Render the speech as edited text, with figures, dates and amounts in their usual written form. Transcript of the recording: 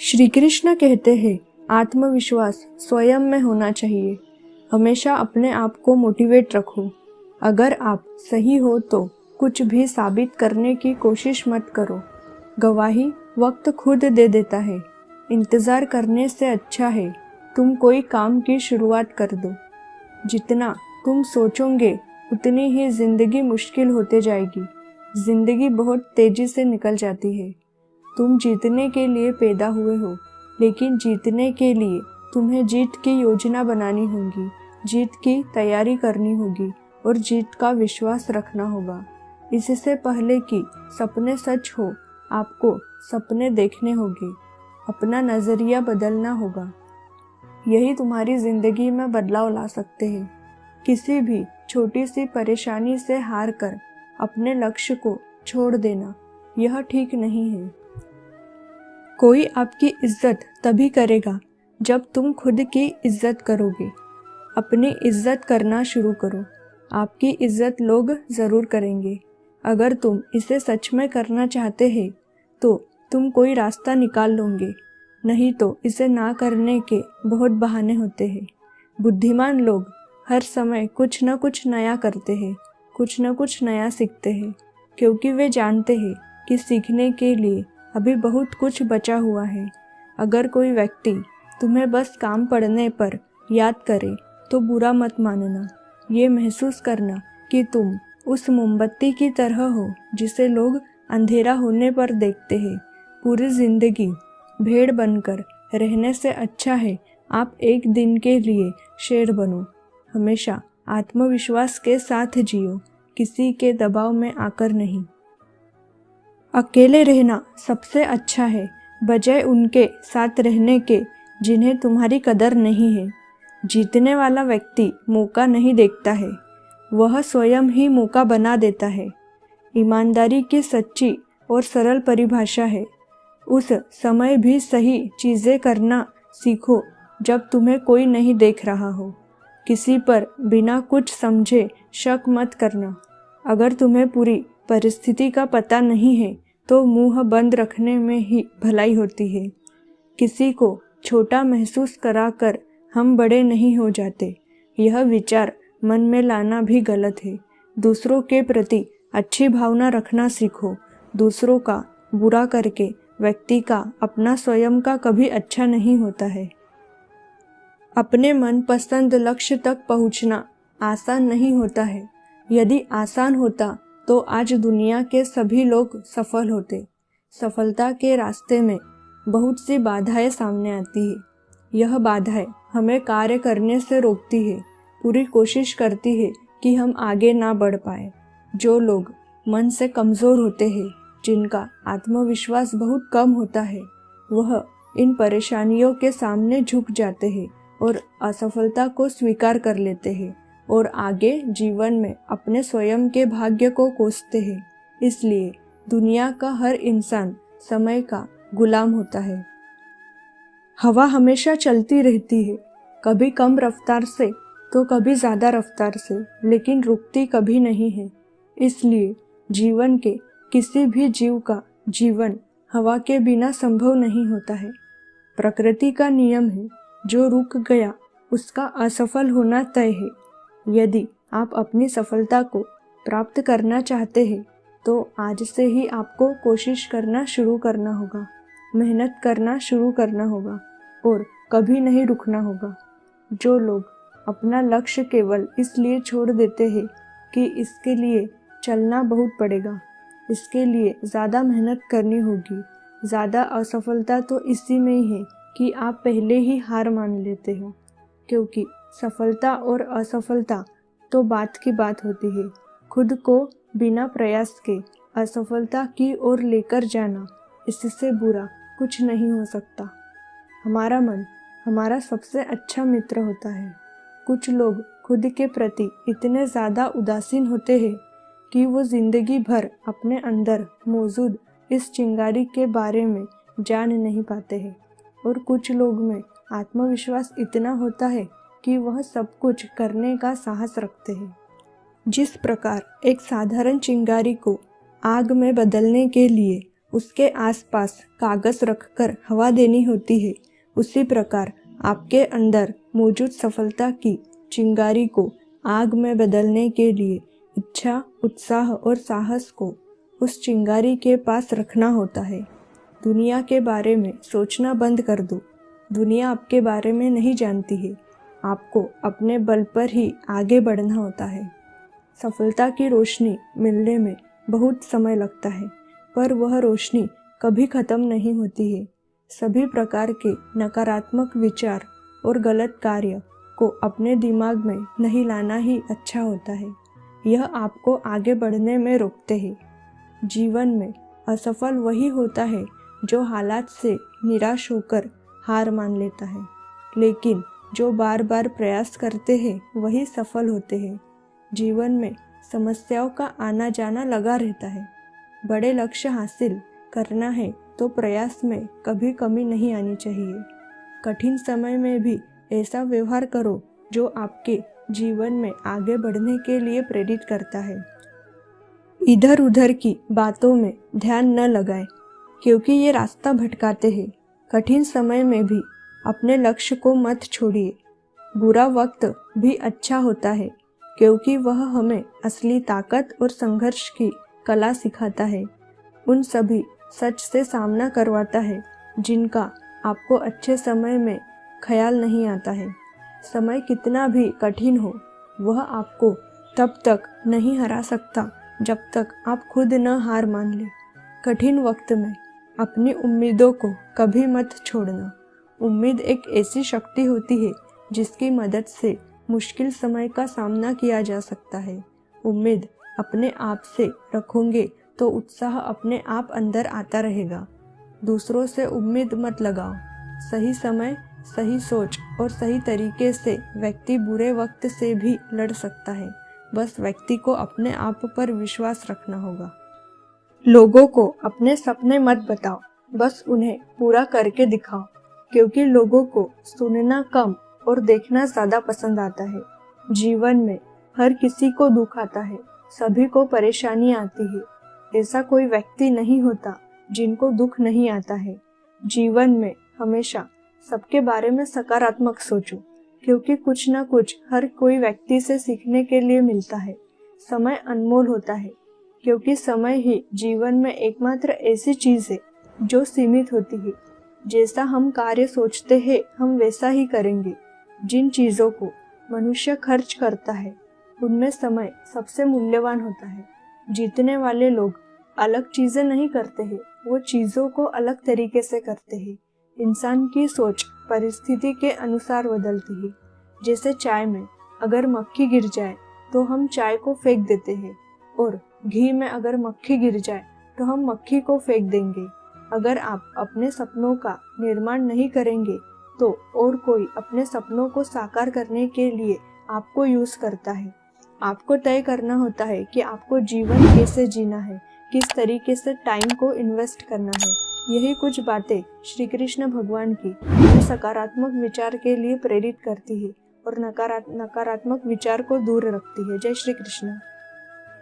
श्री कृष्ण कहते हैं, आत्मविश्वास स्वयं में होना चाहिए। हमेशा अपने आप को मोटिवेट रखो। अगर आप सही हो तो कुछ भी साबित करने की कोशिश मत करो। गवाही वक्त खुद दे देता है। इंतज़ार करने से अच्छा है तुम कोई काम की शुरुआत कर दो। जितना तुम सोचोगे उतनी ही जिंदगी मुश्किल होते जाएगी। जिंदगी बहुत तेजी से निकल जाती है। तुम जीतने के लिए पैदा हुए हो, लेकिन जीतने के लिए तुम्हें जीत की योजना बनानी होगी, जीत की तैयारी करनी होगी और जीत का विश्वास रखना होगा। इससे पहले कि सपने सच हो, आपको सपने देखने होंगे, अपना नज़रिया बदलना होगा। यही तुम्हारी ज़िंदगी में बदलाव ला सकते हैं। किसी भी छोटी सी परेशानी से हार कर अपने लक्ष्य को छोड़ देना, यह ठीक नहीं है। कोई आपकी इज्जत तभी करेगा जब तुम खुद की इज्जत करोगे। अपनी इज्जत करना शुरू करो। आपकी इज्जत लोग ज़रूर करेंगे। अगर तुम इसे सच में करना चाहते हैं तो तुम कोई रास्ता निकाल लोगे, नहीं तो इसे ना करने के बहुत बहाने होते हैं। बुद्धिमान लोग हर समय कुछ न कुछ नया करते हैं, कुछ न कुछ नया सीखते हैं, क्योंकि वे जानते हैं कि सीखने के लिए अभी बहुत कुछ बचा हुआ है। अगर कोई व्यक्ति तुम्हें बस काम पढ़ने पर याद करे तो बुरा मत मानना। ये महसूस करना कि तुम उस मोमबत्ती की तरह हो जिसे लोग अंधेरा होने पर देखते हैं। पूरी जिंदगी भेड़ बनकर रहने से अच्छा है आप एक दिन के लिए शेर बनो। हमेशा आत्मविश्वास के साथ जियो, किसी के दबाव में आकर नहीं। अकेले रहना सबसे अच्छा है, बजाय उनके साथ रहने के जिन्हें तुम्हारी कदर नहीं है। जीतने वाला व्यक्ति मौका नहीं देखता है, वह स्वयं ही मौका बना देता है। ईमानदारी की सच्ची और सरल परिभाषा है, उस समय भी सही चीज़ें करना सीखो जब तुम्हें कोई नहीं देख रहा हो। किसी पर बिना कुछ समझे शक मत करना। अगर तुम्हें पूरी परिस्थिति का पता नहीं है तो मुंह बंद रखने में ही भलाई होती है। किसी को छोटा महसूस कराकर हम बड़े नहीं हो जाते, यह विचार मन में लाना भी गलत है। दूसरों के प्रति अच्छी भावना रखना सीखो। दूसरों का बुरा करके व्यक्ति का अपना स्वयं का कभी अच्छा नहीं होता है। अपने मनपसंद लक्ष्य तक पहुंचना आसान नहीं होता है। यदि आसान होता तो आज दुनिया के सभी लोग सफल होते। सफलता के रास्ते में बहुत सी बाधाएं सामने आती है। यह बाधाएं हमें कार्य करने से रोकती है, पूरी कोशिश करती है कि हम आगे ना बढ़ पाए। जो लोग मन से कमज़ोर होते हैं, जिनका आत्मविश्वास बहुत कम होता है, वह इन परेशानियों के सामने झुक जाते हैं और असफलता को स्वीकार कर लेते हैं और आगे जीवन में अपने स्वयं के भाग्य को कोसते हैं। इसलिए दुनिया का हर इंसान समय का गुलाम होता है। हवा हमेशा चलती रहती है, कभी कम रफ्तार से तो कभी ज़्यादा रफ्तार से, लेकिन रुकती कभी नहीं है। इसलिए जीवन के किसी भी जीव का जीवन हवा के बिना संभव नहीं होता है। प्रकृति का नियम है, जो रुक गया उसका असफल होना तय है। यदि आप अपनी सफलता को प्राप्त करना चाहते हैं तो आज से ही आपको कोशिश करना शुरू करना होगा, मेहनत करना शुरू करना होगा और कभी नहीं रुकना होगा। जो लोग अपना लक्ष्य केवल इसलिए छोड़ देते हैं कि इसके लिए चलना बहुत पड़ेगा, इसके लिए ज़्यादा मेहनत करनी होगी, ज़्यादा असफलता तो इसी में ही है कि आप पहले ही हार मान लेते हो। क्योंकि सफलता और असफलता तो बात की बात होती है। खुद को बिना प्रयास के असफलता की ओर लेकर जाना, इससे बुरा कुछ नहीं हो सकता। हमारा मन हमारा सबसे अच्छा मित्र होता है। कुछ लोग खुद के प्रति इतने ज़्यादा उदासीन होते हैं कि वो जिंदगी भर अपने अंदर मौजूद इस चिंगारी के बारे में जान नहीं पाते हैं। और कुछ लोग में आत्मविश्वास इतना होता है कि वह सब कुछ करने का साहस रखते हैं। जिस प्रकार एक साधारण चिंगारी को आग में बदलने के लिए उसके आसपास कागज रखकर हवा देनी होती है, उसी प्रकार आपके अंदर मौजूद सफलता की चिंगारी को आग में बदलने के लिए इच्छा, उत्साह और साहस को उस चिंगारी के पास रखना होता है। दुनिया के बारे में सोचना बंद कर दो। दुनिया आपके बारे में नहीं जानती है। आपको अपने बल पर ही आगे बढ़ना होता है। सफलता की रोशनी मिलने में बहुत समय लगता है, पर वह रोशनी कभी खत्म नहीं होती है। सभी प्रकार के नकारात्मक विचार और गलत कार्य को अपने दिमाग में नहीं लाना ही अच्छा होता है। यह आपको आगे बढ़ने में रोकते हैं। जीवन में असफल वही होता है जो हालात से निराश होकर हार मान लेता है, लेकिन जो बार बार प्रयास करते हैं वही सफल होते हैं। जीवन में समस्याओं का आना जाना लगा रहता है। बड़े लक्ष्य हासिल करना है तो प्रयास में कभी कमी नहीं आनी चाहिए। कठिन समय में भी ऐसा व्यवहार करो जो आपके जीवन में आगे बढ़ने के लिए प्रेरित करता है। इधर उधर की बातों में ध्यान न लगाएं, क्योंकि ये रास्ता भटकाते हैं। कठिन समय में भी अपने लक्ष्य को मत छोड़िए। बुरा वक्त भी अच्छा होता है, क्योंकि वह हमें असली ताकत और संघर्ष की कला सिखाता है। उन सभी सच से सामना करवाता है जिनका आपको अच्छे समय में ख्याल नहीं आता है। समय कितना भी कठिन हो, वह आपको तब तक नहीं हरा सकता जब तक आप खुद न हार मान ले। कठिन वक्त में अपनी उम्मीदों को कभी मत छोड़ना। उम्मीद एक ऐसी शक्ति होती है जिसकी मदद से मुश्किल समय का सामना किया जा सकता है। उम्मीद अपने आप से रखोगे तो उत्साह अपने आप अंदर आता रहेगा। दूसरों से उम्मीद मत लगाओ। सही समय, सही सोच और सही तरीके से व्यक्ति बुरे वक्त से भी लड़ सकता है। बस व्यक्ति को अपने आप पर विश्वास रखना होगा। लोगों को अपने सपने मत बताओ, बस उन्हें पूरा करके दिखाओ, क्योंकि लोगों को सुनना कम और देखना ज़्यादा पसंद आता है। जीवन में हर किसी को दुख आता है, सभी को परेशानी आती है। ऐसा कोई व्यक्ति नहीं होता जिनको दुख नहीं आता है। जीवन में हमेशा सबके बारे में सकारात्मक सोचो, क्योंकि कुछ न कुछ हर कोई व्यक्ति से सीखने के लिए मिलता है। समय अनमोल होता है, क्योंकि समय ही जीवन में एकमात्र ऐसी चीज़ है जो सीमित होती है। जैसा हम कार्य सोचते हैं हम वैसा ही करेंगे। जिन चीज़ों को मनुष्य खर्च करता है उनमें समय सबसे मूल्यवान होता है। जीतने वाले लोग अलग चीज़ें नहीं करते हैं, वो चीज़ों को अलग तरीके से करते हैं। इंसान की सोच परिस्थिति के अनुसार बदलती है। जैसे चाय में अगर मक्खी गिर जाए तो हम चाय को फेंक देते हैं, और घी में अगर मक्खी गिर जाए तो हम मक्खी को फेंक देंगे। अगर आप अपने सपनों का निर्माण नहीं करेंगे तो और कोई अपने सपनों को साकार करने के लिए आपको यूज करता है। आपको तय करना होता है कि आपको जीवन कैसे जीना है, किस तरीके से टाइम को इन्वेस्ट करना है। यही कुछ बातें श्री कृष्ण भगवान की जो सकारात्मक विचार के लिए प्रेरित करती है और नकारात्मक विचार को दूर रखती है। जय श्री कृष्ण।